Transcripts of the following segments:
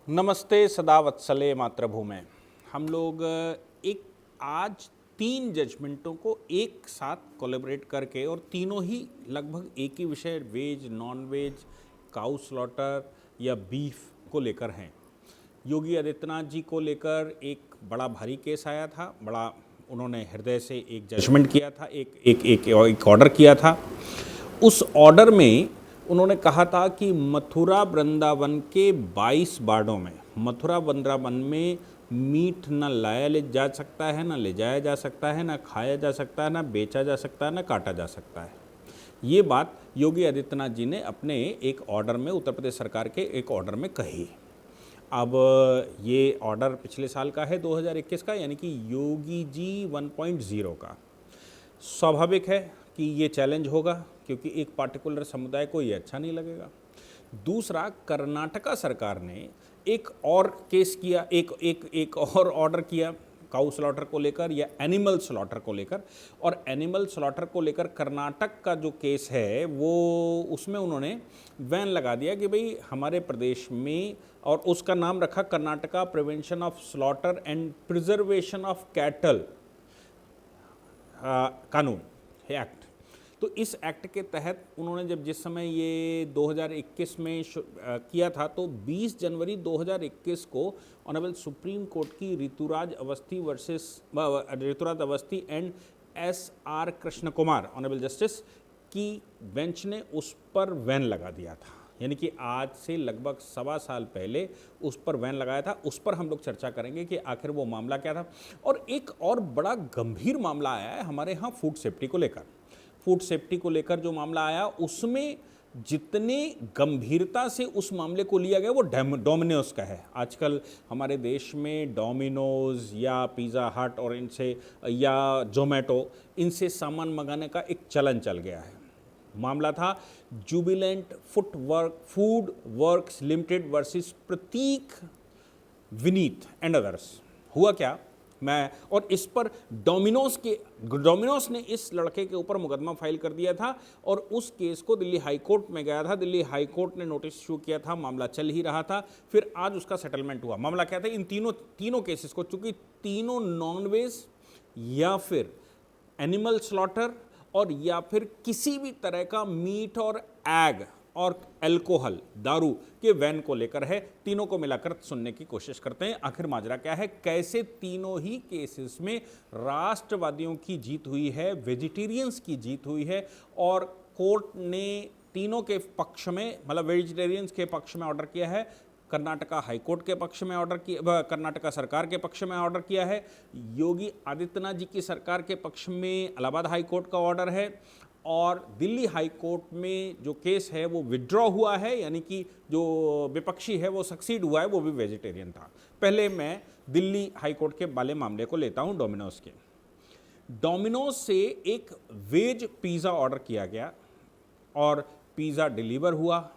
नमस्ते सदा वत्सले मातृभूमे। हम लोग एक आज 3 जजमेंटों को एक साथ कोलैबोरेट करके और तीनों ही लगभग एक ही विषय वेज, नॉन वेज, काऊ स्लॉटर या बीफ को लेकर हैं। योगी आदित्यनाथ जी को लेकर एक बड़ा भारी केस आया था, बड़ा उन्होंने हृदय से एक जजमेंट किया था, एक ऑर्डर किया था। उस ऑर्डर में उन्होंने कहा था कि मथुरा वृंदावन के 22 वार्डों में, मथुरा वृंदावन में मीट न लाया ले जा सकता है, न ले जाया जा सकता है, न खाया जा सकता है, न बेचा जा सकता है, न काटा जा सकता है। ये बात योगी आदित्यनाथ जी ने अपने एक ऑर्डर में, उत्तर प्रदेश सरकार के एक ऑर्डर में कही। अब ये ऑर्डर पिछले साल का है, 2021 का, यानी कि योगी जी 1.0 का। स्वाभाविक है कि ये चैलेंज होगा, क्योंकि एक पार्टिकुलर समुदाय को ये अच्छा नहीं लगेगा। दूसरा, कर्नाटका सरकार ने एक और केस किया, एक और ऑर्डर किया काऊ स्लॉटर को लेकर या एनिमल स्लॉटर को लेकर। और एनिमल स्लॉटर को लेकर कर्नाटक का जो केस है वो, उसमें उन्होंने बैन लगा दिया कि भाई हमारे प्रदेश में, और उसका नाम रखा Karnataka prevention of slaughter and preservation of cattle कानून एक्ट। तो इस एक्ट के तहत उन्होंने जब जिस समय ये 2021 में किया था, तो 20 जनवरी 2021 को ऑनरेबल सुप्रीम कोर्ट की Rituraj Awasthi and SR Krishna Kumar honourable justice की बेंच ने उस पर बैन लगा दिया था। यानी कि आज से लगभग 1.25 साल पहले उस पर बैन लगाया था। उस पर हम लोग चर्चा करेंगे कि आखिर वो मामला क्या था। और एक और बड़ा गंभीर मामला आया है हमारे यहाँ फूड सेफ्टी को लेकर। फूड सेफ्टी को लेकर जो मामला आया, उसमें जितने गंभीरता से उस मामले को लिया गया वो डोमिनोज का है। आजकल हमारे देश में डोमिनोज या पिज़्ज़ा हट और इनसे या जोमेटो, इनसे सामान मंगाने का एक चलन चल गया है। मामला था Jubilant Food Works Limited versus Prateek Vineet and others. हुआ क्या, और इस पर डोमिनोज ने इस लड़के के ऊपर मुकदमा फाइल कर दिया था और उस केस को दिल्ली हाई कोर्ट में गया था। दिल्ली हाई कोर्ट ने नोटिस इशू किया था, मामला चल ही रहा था। फिर आज उसका सेटलमेंट हुआ। मामला क्या था, इन तीनों केसेस को, चूंकि तीनों नॉनवेज या फिर एनिमल स्लॉटर और या फिर किसी भी तरह का मीट और एग और अल्कोहल दारू के वैन को लेकर है, तीनों को मिलाकर सुनने की कोशिश करते हैं आखिर माजरा क्या है, कैसे तीनों ही केसेस में राष्ट्रवादियों की जीत हुई है, वेजिटेरियंस की जीत हुई है। और कोर्ट ने तीनों के पक्ष में, मतलब वेजिटेरियंस के पक्ष में ऑर्डर किया है, कर्नाटका हाई कोर्ट के पक्ष में ऑर्डर किया, कर्नाटका सरकार के पक्ष में ऑर्डर किया है, योगी आदित्यनाथ जी की सरकार के पक्ष में इलाहाबाद हाई कोर्ट का ऑर्डर है, और दिल्ली हाई कोर्ट में जो केस है वो विड्रॉ हुआ है, यानी कि जो विपक्षी है वो सक्सीड हुआ है, वो भी वेजिटेरियन था। पहले मैं दिल्ली हाई कोर्ट के वाले मामले को लेता हूं, डोमिनोज के। डोमिनोज से एक वेज पिज़्ज़ा ऑर्डर किया गया और पिज़्ज़ा डिलीवर हुआ।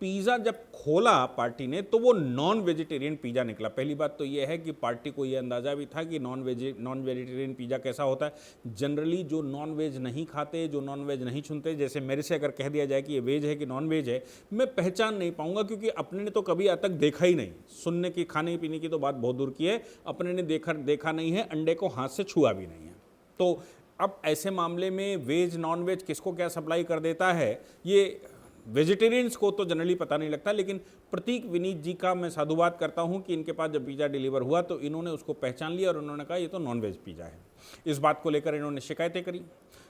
पिज़्ज़ा जब खोला पार्टी ने तो वो नॉन वेजिटेरियन पिज़्ज़ा निकला। पहली बात तो ये है कि पार्टी को ये अंदाज़ा भी था कि नॉन वेजिटेरियन पिज़्ज़ा कैसा होता है। जनरली जो नॉन वेज नहीं खाते, जो नॉन वेज नहीं चुनते, जैसे मेरे से अगर कह दिया जाए कि ये वेज है कि नॉन वेज है, मैं पहचान नहीं पाऊंगा, क्योंकि अपने ने तो कभी आज तक देखा ही नहीं। सुनने की, खाने पीने की तो बात बहुत दूर की है, अपने ने देखा नहीं है, अंडे को हाथ से छुआ भी नहीं है। तो अब ऐसे मामले में वेज नॉन वेज किसको क्या सप्लाई कर देता है, ये वेजिटेरियंस को तो जनरली पता नहीं लगता। लेकिन प्रतीक विनीत जी का मैं साधुवाद करता हूं कि इनके पास जब पिज़्ज़ा डिलीवर हुआ तो इन्होंने उसको पहचान लिया और उन्होंने कहा ये तो नॉन वेज पिज़्ज़ा है। इस बात को लेकर इन्होंने शिकायतें करी।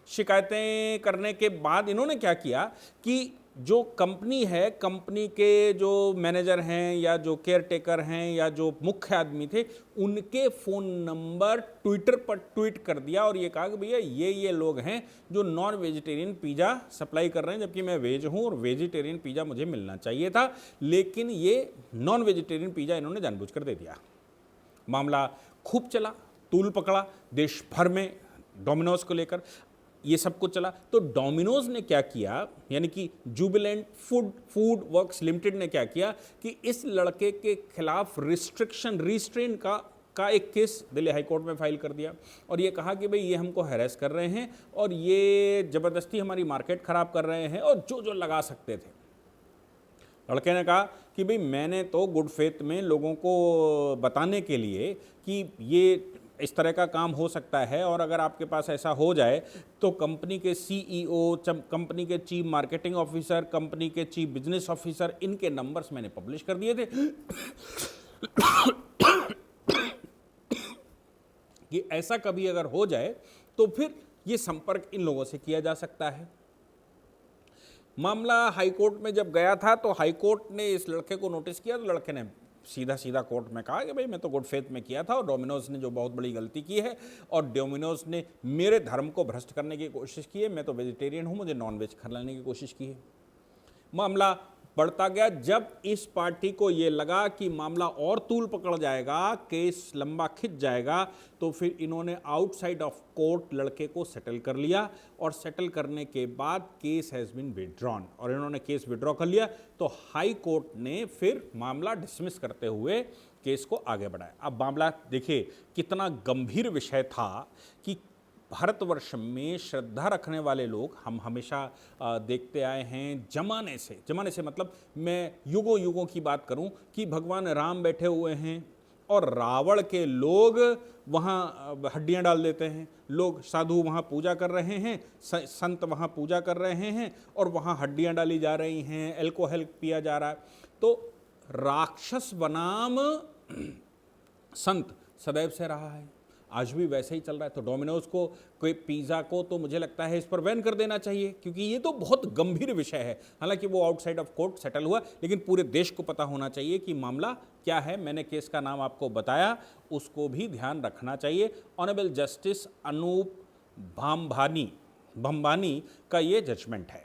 शिकायतें करने के बाद इन्होंने क्या किया कि जो कंपनी है, कंपनी के जो मैनेजर हैं या जो केयर टेकर हैं या जो मुख्य आदमी थे, उनके फ़ोन नंबर ट्विटर पर ट्वीट कर दिया और ये कहा कि भैया ये लोग हैं जो नॉन वेजिटेरियन पिज़्ज़ा सप्लाई कर रहे हैं, जबकि मैं वेज हूँ और वेजिटेरियन पिज़्ज़ा मुझे मिलना चाहिए था, लेकिन ये नॉन वेजिटेरियन पिज़्ज़ा इन्होंने जानबूझकर दे दिया। मामला खूब चला, तूल पकड़ा देश भर में डोमिनोज को लेकर, ये सब कुछ चला। तो डोमिनोज ने क्या किया, यानी कि जुबिलेंट फूड वर्क्स लिमिटेड ने क्या किया कि इस लड़के के खिलाफ रिस्ट्रेन का एक केस दिल्ली हाई कोर्ट में फाइल कर दिया और ये कहा कि भाई ये हमको हैरेस कर रहे हैं और ये ज़बरदस्ती हमारी मार्केट ख़राब कर रहे हैं और जो लगा सकते थे। लड़के ने कहा कि भाई मैंने तो गुड फेथ में लोगों को बताने के लिए कि ये इस तरह का काम हो सकता है, और अगर आपके पास ऐसा हो जाए तो कंपनी के सीईओ, कंपनी के चीफ मार्केटिंग ऑफिसर, कंपनी के चीफ बिजनेस ऑफिसर, इनके नंबर्स मैंने पब्लिश कर दिए थे कि ऐसा कभी अगर हो जाए तो फिर ये संपर्क इन लोगों से किया जा सकता है। मामला हाईकोर्ट में जब गया था तो हाईकोर्ट ने इस लड़के को नोटिस किया, तो लड़के ने सीधा सीधा कोर्ट में कहा कि भाई मैं तो गुड फेथ में किया था, और डोमिनोज ने जो बहुत बड़ी गलती की है, और डोमिनोज ने मेरे धर्म को भ्रष्ट करने की कोशिश की है। मैं तो वेजिटेरियन हूँ, मुझे नॉनवेज खिलाने की कोशिश की है। मामला बढ़ता गया। जब इस पार्टी को ये लगा कि मामला और तूल पकड़ जाएगा, केस लंबा खिंच जाएगा, तो फिर इन्होंने आउटसाइड ऑफ कोर्ट लड़के को सेटल कर लिया, और सेटल करने के बाद केस हैज़ बीन विड्रॉन, और इन्होंने केस विड्रॉ कर लिया। तो हाई कोर्ट ने फिर मामला डिसमिस करते हुए केस को आगे बढ़ाया। अब मामला देखिए कितना गंभीर विषय था कि भारतवर्ष में श्रद्धा रखने वाले लोग हम हमेशा देखते आए हैं जमाने से मतलब मैं युगों युगों की बात करूं कि भगवान राम बैठे हुए हैं और रावण के लोग वहाँ हड्डियाँ डाल देते हैं, लोग साधु वहाँ पूजा कर रहे हैं, संत वहाँ पूजा कर रहे हैं, और वहाँ हड्डियाँ डाली जा रही हैं, एल्कोहल पिया जा रहा है। तो राक्षस बनाम संत सदैव से रहा है, आज भी वैसे ही चल रहा है। तो डोमिनोज को, कोई पिज़्ज़ा को, तो मुझे लगता है इस पर बैन कर देना चाहिए, क्योंकि ये तो बहुत गंभीर विषय है। हालांकि वो आउटसाइड ऑफ कोर्ट सेटल हुआ, लेकिन पूरे देश को पता होना चाहिए कि मामला क्या है। मैंने केस का नाम आपको बताया, उसको भी ध्यान रखना चाहिए। ऑनरेबल जस्टिस अनूप भंभानी का ये जजमेंट है।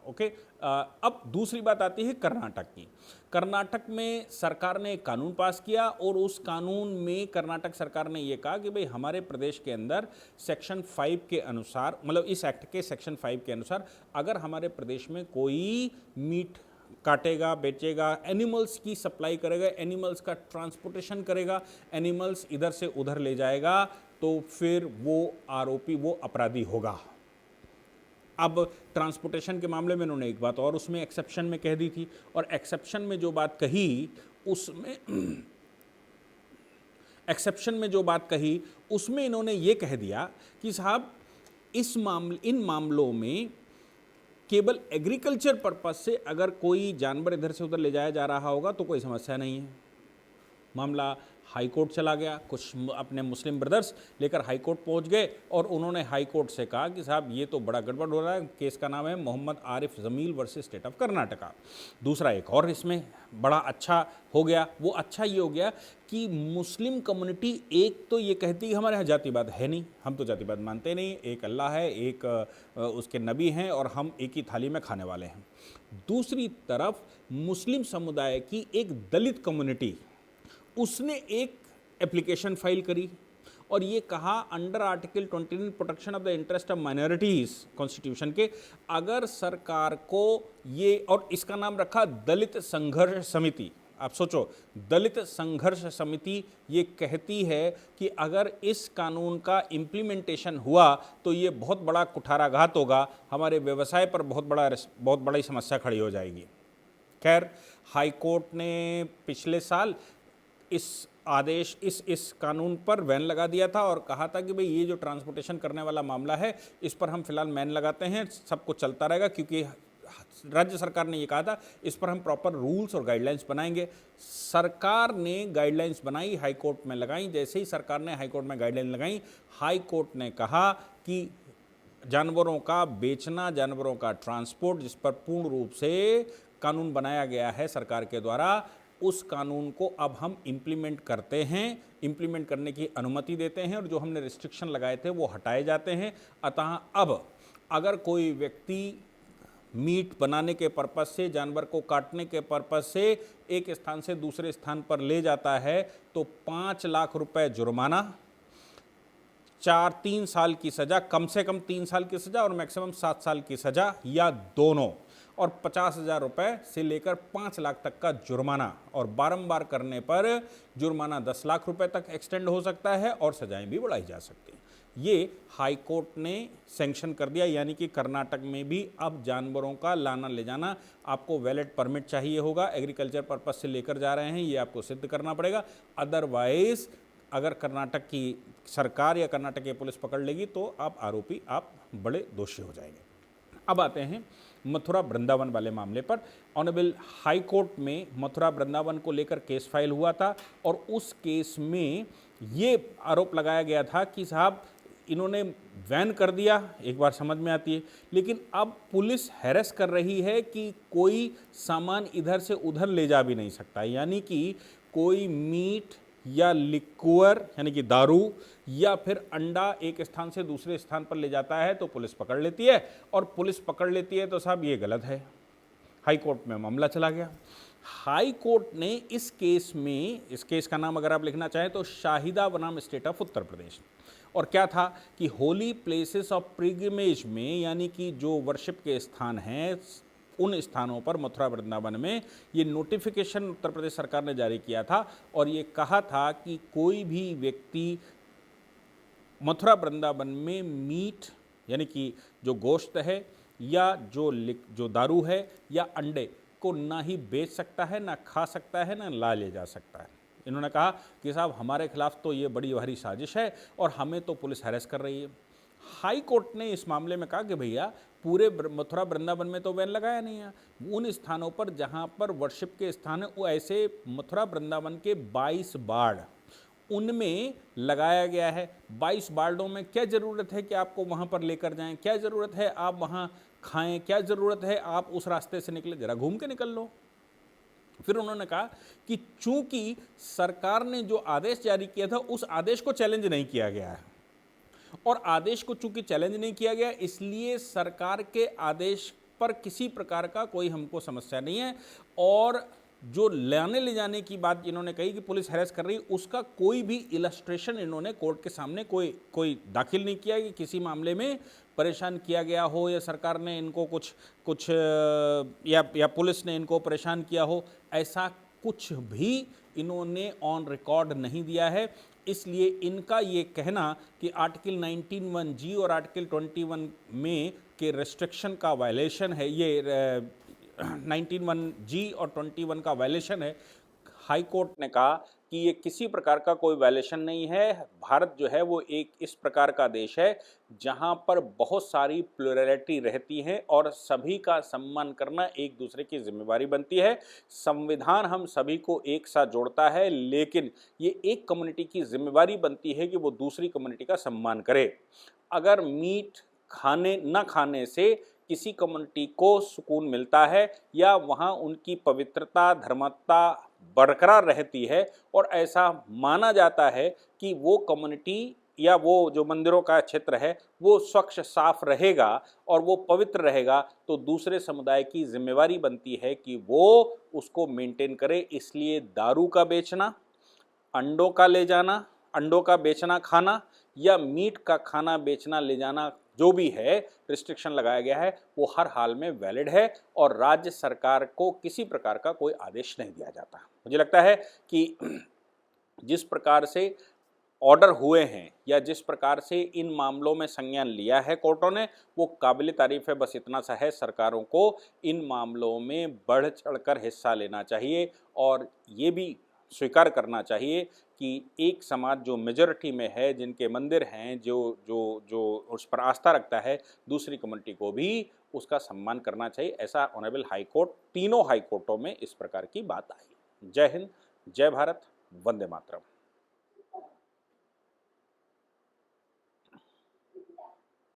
ओके, अब दूसरी बात आती है कर्नाटक की। कर्नाटक में सरकार ने एक कानून पास किया, और उस कानून में कर्नाटक सरकार ने ये कहा कि भाई हमारे प्रदेश के अंदर सेक्शन 5 के अनुसार, मतलब इस एक्ट के सेक्शन 5 के अनुसार, अगर हमारे प्रदेश में कोई मीट काटेगा, बेचेगा, एनिमल्स की सप्लाई करेगा, एनिमल्स का ट्रांसपोर्टेशन करेगा, एनिमल्स इधर से उधर ले जाएगा, तो फिर वो आरोपी, वो अपराधी होगा। अब ट्रांसपोर्टेशन के मामले में इन्होंने एक बात और उसमें एक्सेप्शन में कह दी थी, और एक्सेप्शन में जो बात कही उसमें इन्होंने ये कह दिया कि साहब इन मामलों में केवल एग्रीकल्चर पर्पस से अगर कोई जानवर इधर से उधर ले जाया जा रहा होगा तो कोई समस्या नहीं है। मामला हाई कोर्ट चला गया, कुछ अपने मुस्लिम ब्रदर्स लेकर हाई कोर्ट पहुंच गए, और उन्होंने हाई कोर्ट से कहा कि साहब ये तो बड़ा गड़बड़ हो रहा है। केस का नाम है Mohammad Arif Jamil versus state of Karnataka. दूसरा एक और इसमें बड़ा अच्छा हो गया, वो अच्छा ये हो गया कि मुस्लिम कम्युनिटी एक तो ये कहती है हमारे यहाँ जातिवाद है नहीं, हम तो जातिवाद मानते नहीं, एक अल्लाह है, एक उसके नबी हैं, और हम एक ही थाली में खाने वाले हैं। दूसरी तरफ मुस्लिम समुदाय की एक दलित कम्युनिटी, उसने एक एप्लीकेशन फाइल करी और ये कहा under article 29 protection of the interest of minorities constitution के, अगर सरकार को ये, और इसका नाम रखा दलित संघर्ष समिति। आप सोचो, दलित संघर्ष समिति ये कहती है कि अगर इस कानून का इम्प्लीमेंटेशन हुआ तो ये बहुत बड़ा कुठाराघात होगा, हमारे व्यवसाय पर बहुत बड़ी समस्या खड़ी हो जाएगी। खैर, हाई कोर्ट ने पिछले साल इस कानून पर बैन लगा दिया था, और कहा था कि भाई ये जो ट्रांसपोर्टेशन करने वाला मामला है, इस पर हम फिलहाल बैन लगाते हैं, सब कुछ चलता रहेगा, क्योंकि राज्य सरकार ने ये कहा था इस पर हम प्रॉपर रूल्स और गाइडलाइंस बनाएंगे। सरकार ने गाइडलाइंस बनाई, हाई कोर्ट में लगाई। जैसे ही सरकार ने हाई कोर्ट में गाइडलाइन लगाई, हाई कोर्ट ने कहा कि जानवरों का बेचना, जानवरों का ट्रांसपोर्ट, जिस पर पूर्ण रूप से कानून बनाया गया है सरकार के द्वारा, उस कानून को अब हम इम्प्लीमेंट करते हैं, इम्प्लीमेंट करने की अनुमति देते हैं, और जो हमने रिस्ट्रिक्शन लगाए थे वो हटाए जाते हैं। अतः अब अगर कोई व्यक्ति मीट बनाने के पर्पज़ से, जानवर को काटने के पर्पज़ से एक स्थान से दूसरे स्थान पर ले जाता है तो 5 लाख रुपए जुर्माना, 3 साल की सज़ा, कम से कम 3 साल की सज़ा और मैक्सिमम 7 साल की सज़ा, या दोनों, और 50,000 रुपये से लेकर 5 लाख तक का जुर्माना, और बारंबार करने पर जुर्माना 10 लाख रुपए तक एक्सटेंड हो सकता है, और सजाएं भी बढ़ाई जा सकती हैं। ये हाई कोर्ट ने सैंक्शन कर दिया, यानी कि कर्नाटक में भी अब जानवरों का लाना ले जाना आपको वैलिड परमिट चाहिए होगा। एग्रीकल्चर पर्पस से लेकर जा रहे हैं ये आपको सिद्ध करना पड़ेगा, अदरवाइज अगर कर्नाटक की सरकार या कर्नाटक की पुलिस पकड़ लेगी तो आप आरोपी, आप बड़े दोषी हो जाएंगे। अब आते हैं मथुरा वृंदावन वाले मामले पर। ऑनरेबल हाई कोर्ट में मथुरा वृंदावन को लेकर केस फाइल हुआ था और उस केस में ये आरोप लगाया गया था कि साहब इन्होंने बैन कर दिया, एक बार समझ में आती है, लेकिन अब पुलिस हैरेस कर रही है कि कोई सामान इधर से उधर ले जा भी नहीं सकता, यानी कि कोई मीट या लिक्वर यानी कि दारू या फिर अंडा एक स्थान से दूसरे स्थान पर ले जाता है तो पुलिस पकड़ लेती है, और पुलिस पकड़ लेती है तो साहब ये गलत है। हाई कोर्ट में मामला चला गया। हाई कोर्ट ने इस केस का नाम अगर आप लिखना चाहें तो शाहिदा बनाम स्टेट ऑफ उत्तर प्रदेश। और क्या था कि होली प्लेसेस ऑफ पिलग्रिमेज में, यानी कि जो वर्शिप के स्थान हैं, उन स्थानों पर मथुरा वृंदावन में ये नोटिफिकेशन उत्तर प्रदेश सरकार ने जारी किया था और ये कहा था कि कोई भी व्यक्ति मथुरा वृंदावन में मीट यानी कि जो गोश्त है या जो दारू है या अंडे को ना ही बेच सकता है, ना खा सकता है, ना ला ले जा सकता है। इन्होंने कहा कि साहब हमारे खिलाफ तो ये बड़ी भारी साजिश है और हमें तो पुलिस हैरेस कर रही है। हाई कोर्ट ने इस मामले में कहा कि भैया पूरे मथुरा वृंदावन में तो बैन लगाया नहीं है, उन स्थानों पर जहां पर वर्शिप के स्थान है वो ऐसे मथुरा वृंदावन के 22 बाड़ उनमें लगाया गया है। 22 बाड़ों में क्या ज़रूरत है कि आपको वहां पर लेकर जाएं, क्या ज़रूरत है आप वहां खाएं, क्या ज़रूरत है आप उस रास्ते से निकले, जरा घूम के निकल लो। फिर उन्होंने कहा कि चूंकि सरकार ने जो आदेश जारी किया था उस आदेश को चैलेंज नहीं किया गया है, और आदेश को चूंकि चैलेंज नहीं किया गया इसलिए सरकार के आदेश पर किसी प्रकार का कोई हमको समस्या नहीं है, और जो लाने ले जाने की बात इन्होंने कही कि पुलिस हैरेस कर रही, उसका कोई भी इलस्ट्रेशन इन्होंने कोर्ट के सामने कोई दाखिल नहीं किया कि किसी मामले में परेशान किया गया हो या सरकार ने इनको कुछ या पुलिस ने इनको परेशान किया हो, ऐसा कुछ भी इन्होंने ऑन रिकॉर्ड नहीं दिया है। इसलिए इनका ये कहना कि आर्टिकल 19(1) और आर्टिकल 21 में के रेस्ट्रिक्शन का वायलेशन है, ये 19(1) और 21 का वायलेशन है, हाई कोर्ट ने कहा कि ये किसी प्रकार का कोई वायलेशन नहीं है। भारत जो है वो एक इस प्रकार का देश है जहां पर बहुत सारी प्लुरलिटी रहती है और सभी का सम्मान करना एक दूसरे की जिम्मेवारी बनती है। संविधान हम सभी को एक साथ जोड़ता है, लेकिन ये एक कम्युनिटी की जिम्मेवारी बनती है कि वो दूसरी कम्युनिटी का सम्मान करे। अगर मीट खाने न खाने से किसी कम्युनिटी को सुकून मिलता है या वहाँ उनकी पवित्रता धर्मता बरकरार रहती है और ऐसा माना जाता है कि वो कम्युनिटी या वो जो मंदिरों का क्षेत्र है वो स्वच्छ साफ रहेगा और वो पवित्र रहेगा, तो दूसरे समुदाय की जिम्मेवारी बनती है कि वो उसको मेंटेन करे। इसलिए दारू का बेचना, अंडों का ले जाना, अंडों का बेचना खाना या मीट का खाना बेचना ले जाना जो भी है रिस्ट्रिक्शन लगाया गया है वो हर हाल में वैलिड है और राज्य सरकार को किसी प्रकार का कोई आदेश नहीं दिया जाता। मुझे लगता है कि जिस प्रकार से ऑर्डर हुए हैं या जिस प्रकार से इन मामलों में संज्ञान लिया है कोर्टों ने वो काबिल तारीफ है। बस इतना सा है, सरकारों को इन मामलों में बढ़ चढ़कर हिस्सा लेना चाहिए और ये भी स्वीकार करना चाहिए कि एक समाज जो मेजॉरिटी में है, जिनके मंदिर हैं, जो उस पर आस्था रखता है, दूसरी कम्युनिटी को भी उसका सम्मान करना चाहिए। ऐसा ऑनरेबल हाई कोर्ट, तीनों हाई कोर्टों में इस प्रकार की बात आई। जय हिंद, जय भारत, वंदे मातरम।